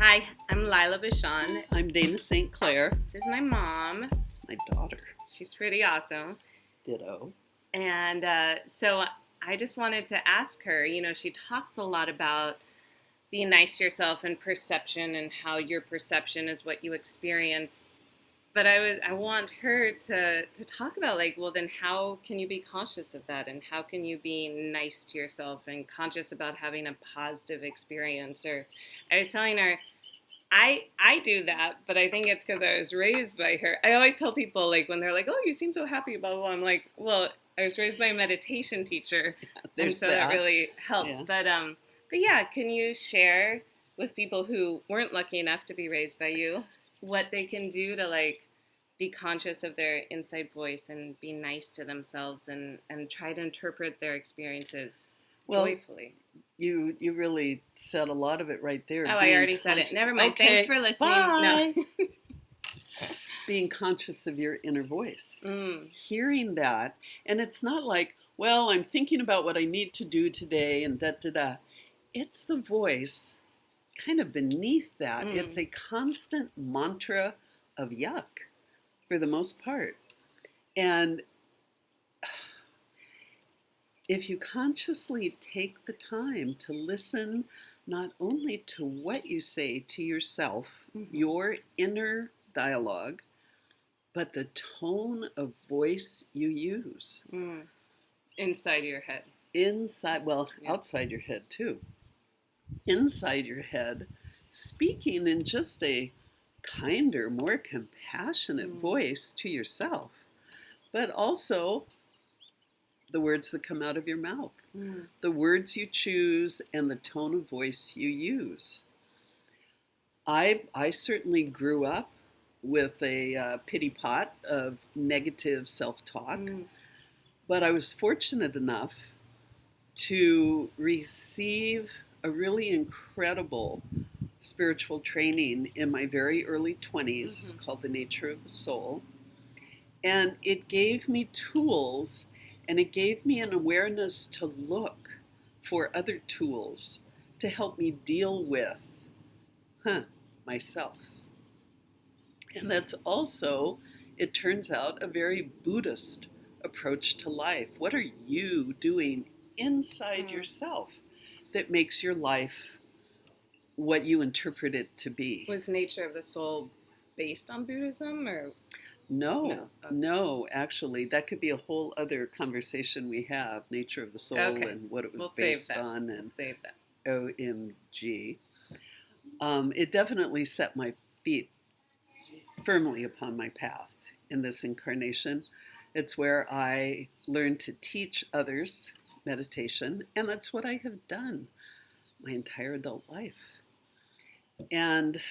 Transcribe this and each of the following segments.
Hi, I'm Lila Bichon. I'm Dana St. Clair. This is my mom. It's my daughter. She's pretty awesome. Ditto. And so I just wanted to ask her, she talks a lot about being nice to yourself and perception and how your perception is what you experience. But I want her to talk about then how can you be conscious of that, and how can you be nice to yourself and conscious about having a positive experience? Or I was telling her, I do that, but I think it's because I was raised by her. I always tell people, when they're like, "Oh, you seem so happy," blah blah blah. I'm like, well, I was raised by a meditation teacher, and so that really helps. Yeah. But yeah, can you share with people who weren't lucky enough to be raised by you what they can do to be conscious of their inside voice and be nice to themselves and try to interpret their experiences joyfully? You really said a lot of it right there. Oh, I already said it. Never mind. Okay. Thanks for listening. Bye. No. Being conscious of your inner voice. Hearing that. And it's not like, well, I'm thinking about what I need to do today and da-da-da. It's the voice kind of beneath that. It's a constant mantra of yuck for the most part. And if you consciously take the time to listen not only to what you say to yourself, your inner dialogue, but the tone of voice you use. Inside your head. Outside your head too. Inside your head, speaking in just a kinder, more compassionate voice to yourself, but also the words that come out of your mouth, the words you choose, and the tone of voice you use. I certainly grew up with a pity pot of negative self-talk, but I was fortunate enough to receive a really incredible spiritual training in my very early 20s called The Nature of the Soul. And it gave me tools, and it gave me an awareness to look for other tools to help me deal with myself. And that's also, it turns out, a very Buddhist approach to life. What are you doing inside yourself that makes your life what you interpret it to be? Was Nature of the Soul based on Buddhism, or? No, actually, that could be a whole other conversation we have, Nature of the Soul and what it was based on, and save that. OMG. It definitely set my feet firmly upon my path in this incarnation. It's where I learned to teach others meditation, and that's what I have done my entire adult life. And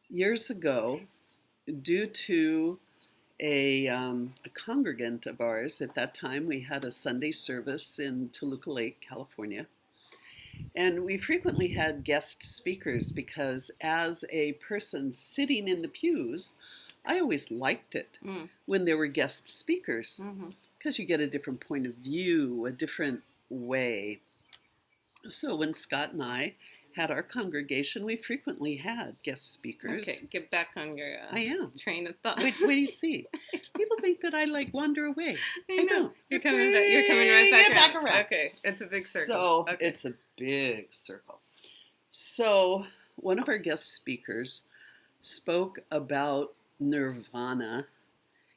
years ago, due to a congregant of ours, at that time we had a Sunday service in Toluca Lake, California. And we frequently had guest speakers because as a person sitting in the pews, I always liked it when there were guest speakers because you get a different point of view, a different way. So when Scott and I had our congregation, we frequently had guest speakers. Okay, get back on your I am. train of thought. What do you see? People think that I wander away. I don't. You're coming right back around. around. Okay, it's a big circle. So it's a big circle. So one of our guest speakers spoke about nirvana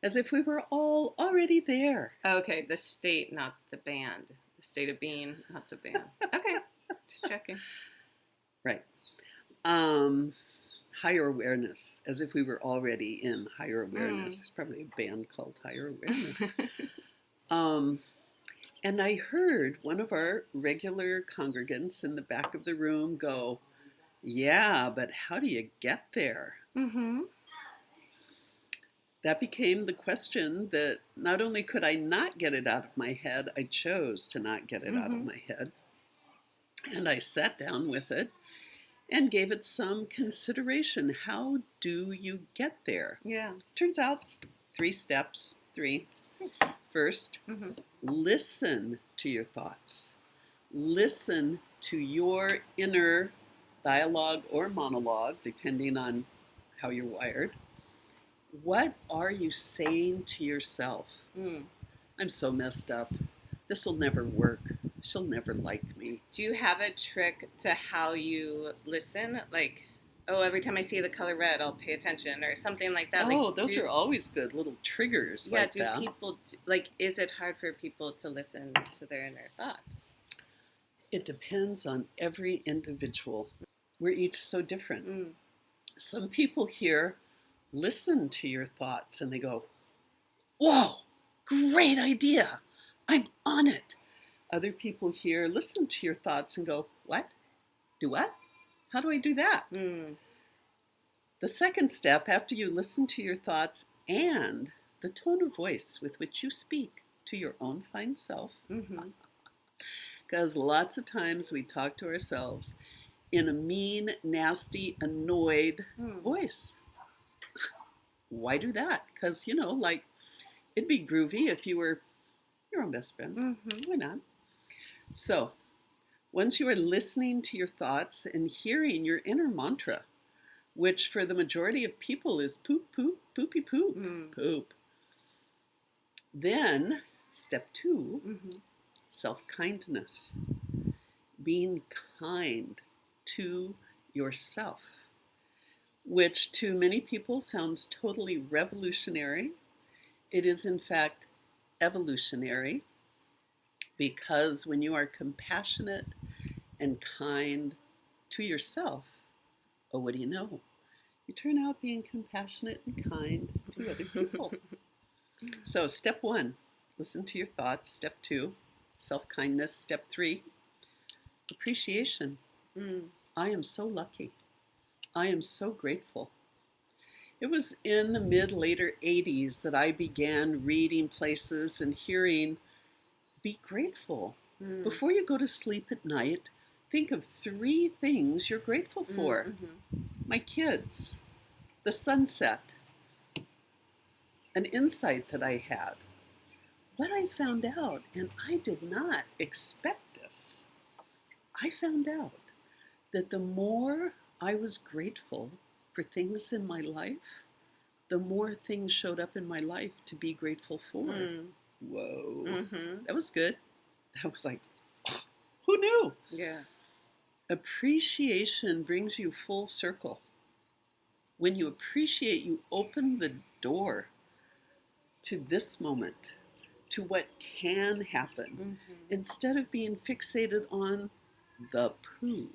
as if we were all already there. Okay, the state, not the band. The state of being, not the band. Okay, just checking. Right. Higher awareness, as if we were already in higher awareness. There's probably a band called Higher Awareness. And I heard one of our regular congregants in the back of the room go, "Yeah, but how do you get there?" That became the question that not only could I not get it out of my head, I chose to not get it out of my head. And I sat down with it and gave it some consideration. How do you get there? Yeah. Turns out 3 steps. First, listen to your thoughts. Listen to your inner dialogue or monologue, depending on how you're wired. What are you saying to yourself? Mm. I'm so messed up. This will never work. She'll never like me. Do you have a trick to how you listen? Like, oh, every time I see the color red, I'll pay attention, or something like that. Oh, like, those are always good little triggers yeah. like Do that. people like? Is it hard for people to listen to their inner thoughts? It depends on every individual. We're each so different. Mm. Some people here listen to your thoughts and they go, whoa, great idea. I'm on it. Other people here listen to your thoughts and go, what? Do what? How do I do that? Mm. The second step, after you listen to your thoughts and the tone of voice with which you speak to your own fine self, Mm-hmm. because lots of times we talk to ourselves in a mean, nasty, annoyed voice. Why do that? Because, like, it'd be groovy if you were your own best friend. Mm-hmm. Why not? So, once you are listening to your thoughts and hearing your inner mantra, which for the majority of people is poop, poop, poopy, poop, poop. Then, step 2, self-kindness. Being kind to yourself, which to many people sounds totally revolutionary. It is, in fact, evolutionary, because when you are compassionate and kind to yourself, oh, what do you know? You turn out being compassionate and kind to other people. So step 1, listen to your thoughts. Step 2, self-kindness. Step 3, appreciation. I am so lucky. I am so grateful. It was in the later 80s that I began reading places and hearing, be grateful. Before you go to sleep at night, think of 3 things you're grateful for. My kids, the sunset, an insight that I had. What I found out, and I did not expect this, I found out that the more I was grateful for things in my life, the more things showed up in my life to be grateful for. Whoa. That was good. I was like, oh, who knew? Yeah. Appreciation brings you full circle. When you appreciate, you open the door to this moment, to what can happen, instead of being fixated on the poo.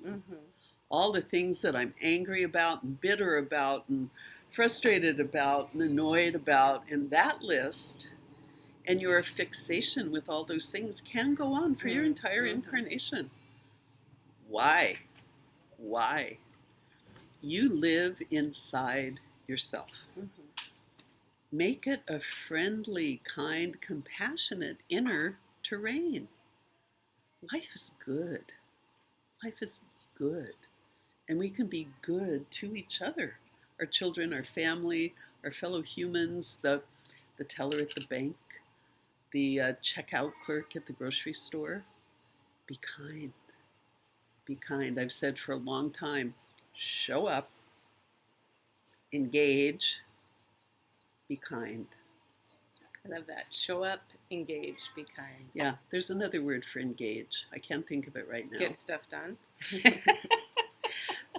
All the things that I'm angry about and bitter about and frustrated about and annoyed about in that list, and your fixation with all those things can go on for your entire incarnation. Why? Why? You live inside yourself. Make it a friendly, kind, compassionate inner terrain. Life is good. Life is good. And we can be good to each other. Our children, our family, our fellow humans, the teller at the bank, the checkout clerk at the grocery store. Be kind. Be kind. I've said for a long time, show up, engage, be kind. I love that. Show up, engage, be kind. Yeah, there's another word for engage. I can't think of it right now. Get stuff done.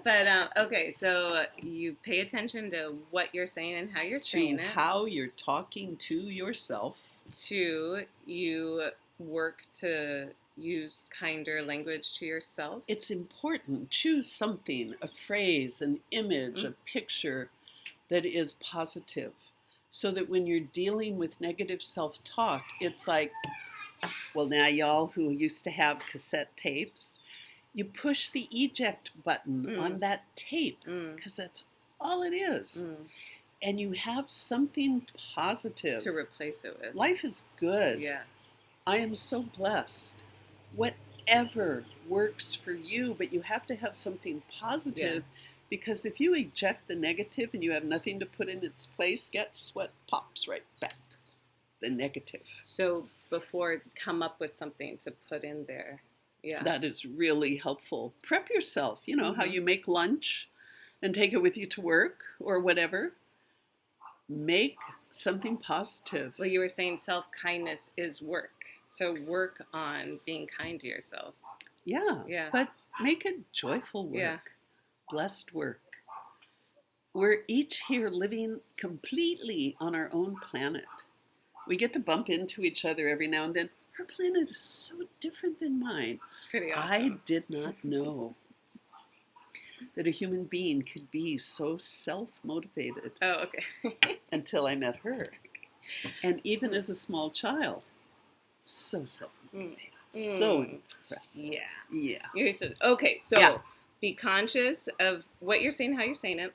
But, okay, so you pay attention to what you're saying and how you're saying it. How you're talking to yourself. 2, you work to use kinder language to yourself. It's important. Choose something, a phrase, an image, a picture that is positive, so that when you're dealing with negative self-talk, it's like, well, now y'all who used to have cassette tapes, you push the eject button on that tape, because that's all it is. And you have something positive to replace it with. Life is good. Yeah. I am so blessed. Whatever works for you, but you have to have something positive, because if you eject the negative and you have nothing to put in its place, guess what pops right back? The negative. So before, come up with something to put in there. Yeah. That is really helpful. Prep yourself, you know, how Mhm. you make lunch and take it with you to work or whatever. Make something positive. Well, you were saying self-kindness is work. So work on being kind to yourself. Yeah, Yeah. but make it joyful work, Yeah. blessed work. We're each here living completely on our own planet. We get to bump into each other every now and then. Her planet is so different than mine. It's pretty I awesome. did not know that a human being could be so self-motivated Oh, okay. until I met her. And even as a small child, so self-motivated, so impressive. Yeah. Yeah. You said, okay, so Yeah. be conscious of what you're saying, how you're saying it.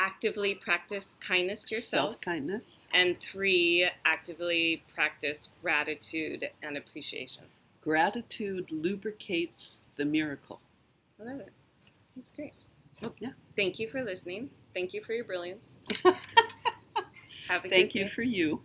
Actively practice kindness to yourself. Self-kindness. And 3, actively practice gratitude and appreciation. Gratitude lubricates the miracle. I love it. That's great. Well, Yeah. Thank you for listening. Thank you for your brilliance. Have a Thank good you day. for you.